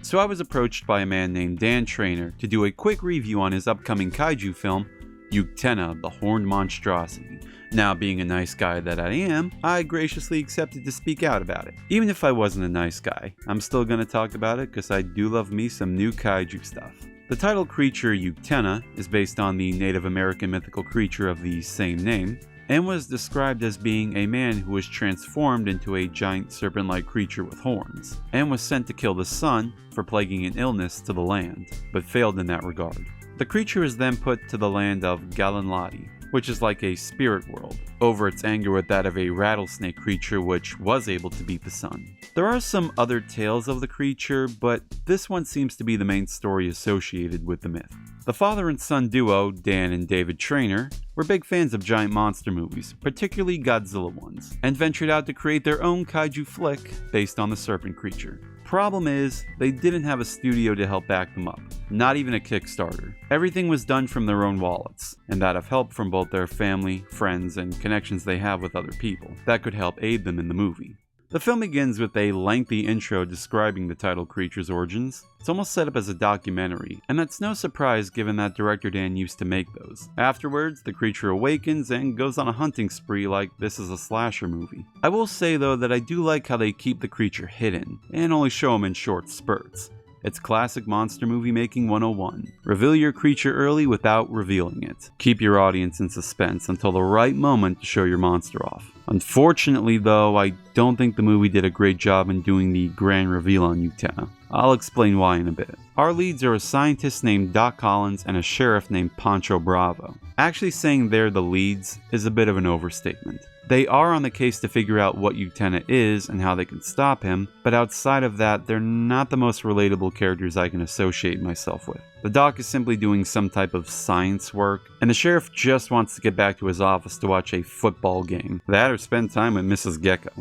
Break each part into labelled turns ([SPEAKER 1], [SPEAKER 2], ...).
[SPEAKER 1] So I was approached by a man named David Treanor to do a quick review on his upcoming kaiju film, Uktena, the Horned Monstrosity. Now, being a nice guy that I am, I graciously accepted to speak out about it. Even if I wasn't a nice guy, I'm still gonna talk about it because I do love me some new kaiju stuff. The title creature Uktena is based on the Native American mythical creature of the same name, and was described as being a man who was transformed into a giant serpent-like creature with horns, and was sent to kill the sun for plaguing an illness to the land, but failed in that regard. The creature is then put to the land of Galanladi, which is like a spirit world, over its anger with that of a rattlesnake creature which was able to beat the sun. There are some other tales of the creature, but this one seems to be the main story associated with the myth. The father and son duo, Dan and David Treanor, were big fans of giant monster movies, particularly Godzilla ones, and ventured out to create their own kaiju flick based on the serpent creature. Problem is, they didn't have a studio to help back them up, not even a Kickstarter. Everything was done from their own wallets, and that of help from both their family, friends, and connections they have with other people that could help aid them in the movie. The film begins with a lengthy intro describing the title creature's origins. It's almost set up as a documentary, and that's no surprise given that director Dan used to make those. Afterwards, the creature awakens and goes on a hunting spree like this is a slasher movie. I will say though that I do like how they keep the creature hidden, and only show him in short spurts. It's classic monster movie making 101. Reveal your creature early without revealing it. Keep your audience in suspense until the right moment to show your monster off. Unfortunately though, I don't think the movie did a great job in doing the grand reveal on Uktena. I'll explain why in a bit. Our leads are a scientist named Doc Collins and a sheriff named Pancho Bravo. Actually saying they're the leads is a bit of an overstatement. They are on the case to figure out what Uktena is and how they can stop him, but outside of that, they're not the most relatable characters I can associate myself with. The doc is simply doing some type of science work, and the sheriff just wants to get back to his office to watch a football game. That or spend time with Mrs. Gecko.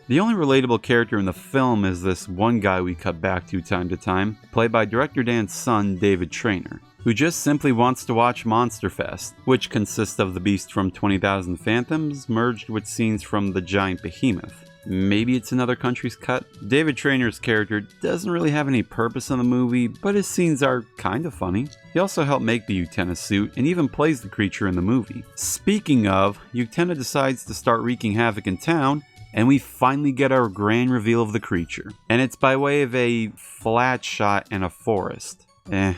[SPEAKER 1] The only relatable character in the film is this one guy we cut back to time, played by director Dan's son, David Treanor, who just simply wants to watch Monster Fest, which consists of the beast from 20,000 Phantoms merged with scenes from the giant behemoth. Maybe it's another country's cut? David Treanor's character doesn't really have any purpose in the movie, but his scenes are kind of funny. He also helped make the Uktena suit and even plays the creature in the movie. Speaking of, Uktena decides to start wreaking havoc in town, and we finally get our grand reveal of the creature. And it's by way of a flat shot in a forest. Now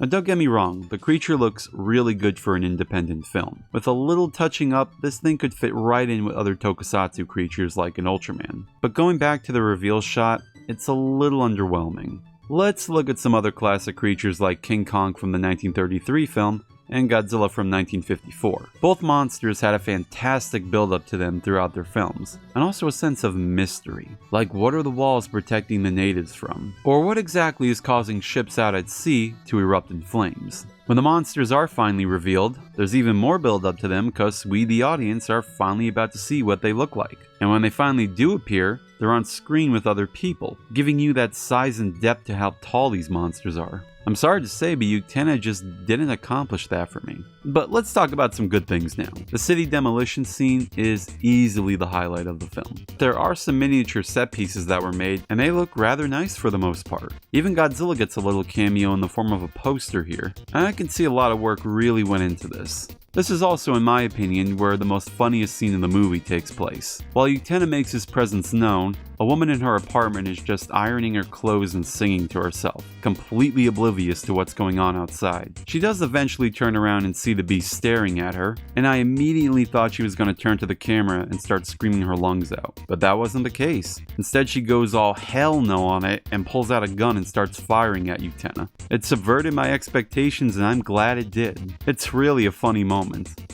[SPEAKER 1] don't get me wrong, the creature looks really good for an independent film. With a little touching up, this thing could fit right in with other tokusatsu creatures like an Ultraman. But going back to the reveal shot, it's a little underwhelming. Let's look at some other classic creatures like King Kong from the 1933 film, and Godzilla from 1954. Both monsters had a fantastic build-up to them throughout their films, and also a sense of mystery. Like, what are the walls protecting the natives from? Or what exactly is causing ships out at sea to erupt in flames? When the monsters are finally revealed, there's even more build-up to them because we, the audience, are finally about to see what they look like. And when they finally do appear, they're on screen with other people, giving you that size and depth to how tall these monsters are. I'm sorry to say, but Uktena just didn't accomplish that for me. But let's talk about some good things now. The city demolition scene is easily the highlight of the film. There are some miniature set pieces that were made, and they look rather nice for the most part. Even Godzilla gets a little cameo in the form of a poster here, and I can see a lot of work really went into this. This is also, in my opinion, where the most funniest scene in the movie takes place. While Uktena makes his presence known, a woman in her apartment is just ironing her clothes and singing to herself, completely oblivious to what's going on outside. She does eventually turn around and see the beast staring at her, and I immediately thought she was going to turn to the camera and start screaming her lungs out. But that wasn't the case. Instead, she goes all hell no on it and pulls out a gun and starts firing at Uktena. It subverted my expectations, and I'm glad it did. It's really a funny moment.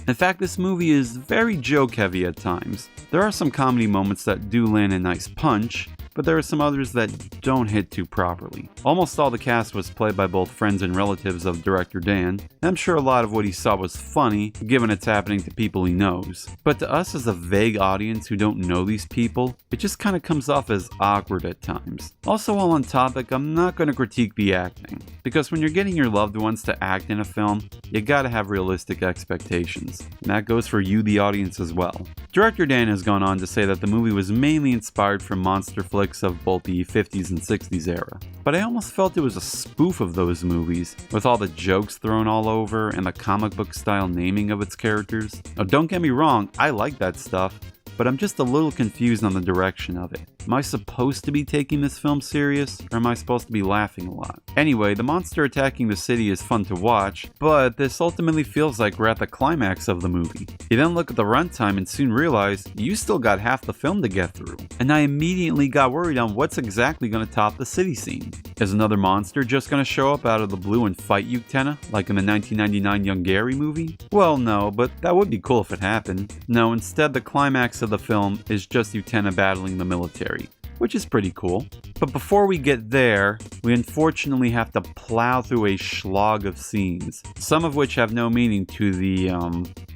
[SPEAKER 1] In fact, this movie is very joke heavy at times. There are some comedy moments that do land a nice punch, but there are some others that don't hit too properly. Almost all the cast was played by both friends and relatives of director Dan, and I'm sure a lot of what he saw was funny, given it's happening to people he knows. But to us as a vague audience who don't know these people, it just kind of comes off as awkward at times. Also, while on topic, I'm not going to critique the acting, because when you're getting your loved ones to act in a film, you gotta have realistic expectations, and that goes for you, the audience, as well. Director Dan has gone on to say that the movie was mainly inspired from monster flicks flicks of both the 50s and 60s era. But I almost felt it was a spoof of those movies, with all the jokes thrown all over and the comic book style naming of its characters. Now don't get me wrong, I like that stuff, but I'm just a little confused on the direction of it. Am I supposed to be taking this film serious, or am I supposed to be laughing a lot? Anyway, the monster attacking the city is fun to watch, but this ultimately feels like we're at the climax of the movie. You then look at the runtime and soon realize you still got half the film to get through. And I immediately got worried on what's exactly going to top the city scene. Is another monster just going to show up out of the blue and fight Uktena, like in the 1999 Young Gary movie? Well, no, but that would be cool if it happened. No, instead the climax of the film is just Uktena battling the military, which is pretty cool. But before we get there, we unfortunately have to plow through a slog of scenes, some of which have no meaning to the,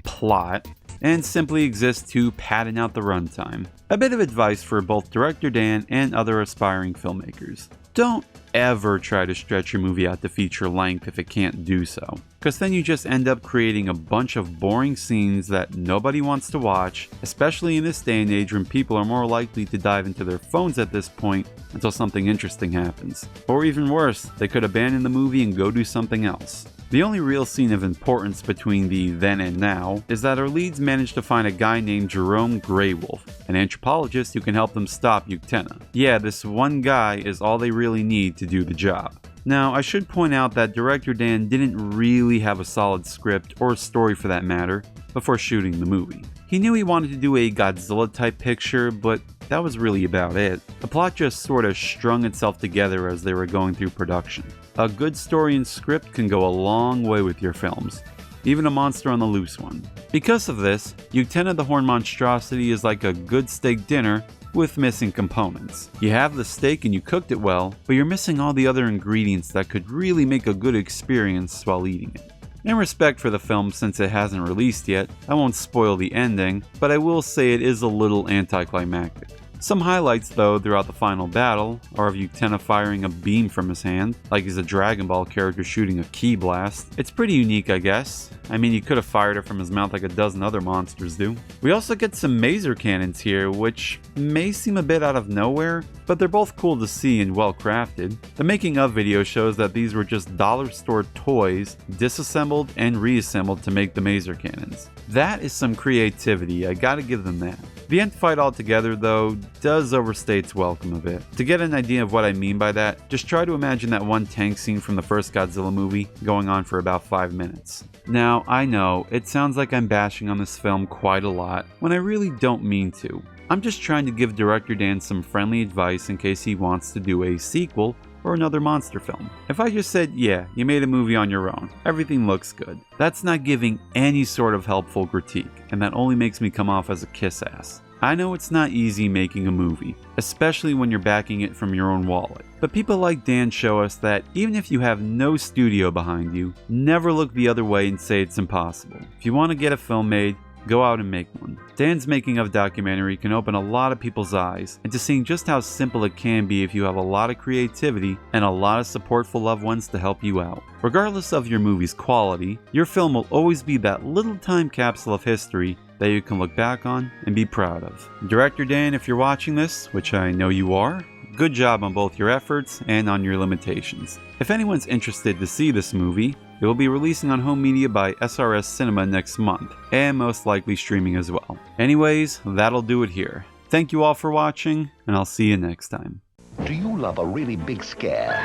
[SPEAKER 1] plot, and simply exist to padding out the runtime. A bit of advice for both Director Dan and other aspiring filmmakers. Don't ever try to stretch your movie out to feature length if it can't do so, because then you just end up creating a bunch of boring scenes that nobody wants to watch, especially in this day and age when people are more likely to dive into their phones at this point until something interesting happens. Or even worse, they could abandon the movie and go do something else. The only real scene of importance between the then and now is that our leads manage to find a guy named Jerome Greywolf, an anthropologist who can help them stop Uktena. Yeah, this one guy is all they really need to do the job. Now, I should point out that Director Dan didn't really have a solid script, or story for that matter, before shooting the movie. He knew he wanted to do a Godzilla-type picture, but that was really about it. The plot just sort of strung itself together as they were going through production. A good story and script can go a long way with your films, even a monster on the loose one. Because of this, Uktena the Horned Monstrosity is like a good steak dinner with missing components. You have the steak and you cooked it well, but you're missing all the other ingredients that could really make a good experience while eating it. In respect for the film, since it hasn't released yet, I won't spoil the ending, but I will say it is a little anticlimactic. Some highlights though throughout the final battle are of Uktena firing a beam from his hand, like he's a Dragon Ball character shooting a ki blast. It's pretty unique, I guess. I mean, he could have fired it from his mouth like a dozen other monsters do. We also get some maser cannons here, which may seem a bit out of nowhere, but they're both cool to see and well crafted. The making of video shows that these were just dollar store toys, disassembled and reassembled to make the maser cannons. That is some creativity, I gotta give them that. The end fight altogether, though, does overstay its welcome a bit. To get an idea of what I mean by that, just try to imagine that one tank scene from the first Godzilla movie going on for about 5 minutes. Now, I know, it sounds like I'm bashing on this film quite a lot, when I really don't mean to. I'm just trying to give Director Dan some friendly advice in case he wants to do a sequel or another monster film. If I just said, yeah, you made a movie on your own, everything looks good, that's not giving any sort of helpful critique, and that only makes me come off as a kiss ass. I know it's not easy making a movie, especially when you're backing it from your own wallet. But people like Dan show us that even if you have no studio behind you, never look the other way and say it's impossible. If you want to get a film made, go out and make one. Dan's making of documentary can open a lot of people's eyes into seeing just how simple it can be if you have a lot of creativity and a lot of support for loved ones to help you out. Regardless of your movie's quality, your film will always be that little time capsule of history that you can look back on and be proud of. Director Dan, if you're watching this, which I know you are, good job on both your efforts and on your limitations. If anyone's interested to see this movie, it will be releasing on home media by SRS Cinema next month, and most likely streaming as well. Anyways, that'll do it here. Thank you all for watching, and I'll see you next time.
[SPEAKER 2] Do you love a really big scare?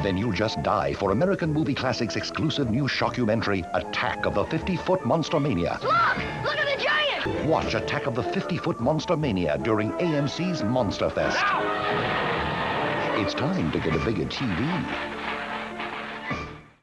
[SPEAKER 2] Then you'll just die for American Movie Classics' exclusive new shockumentary, Attack of the 50-Foot Monster Mania.
[SPEAKER 3] Look at the giant!
[SPEAKER 2] Watch Attack of the 50-Foot Monster Mania during AMC's Monster Fest. It's time to get a bigger TV.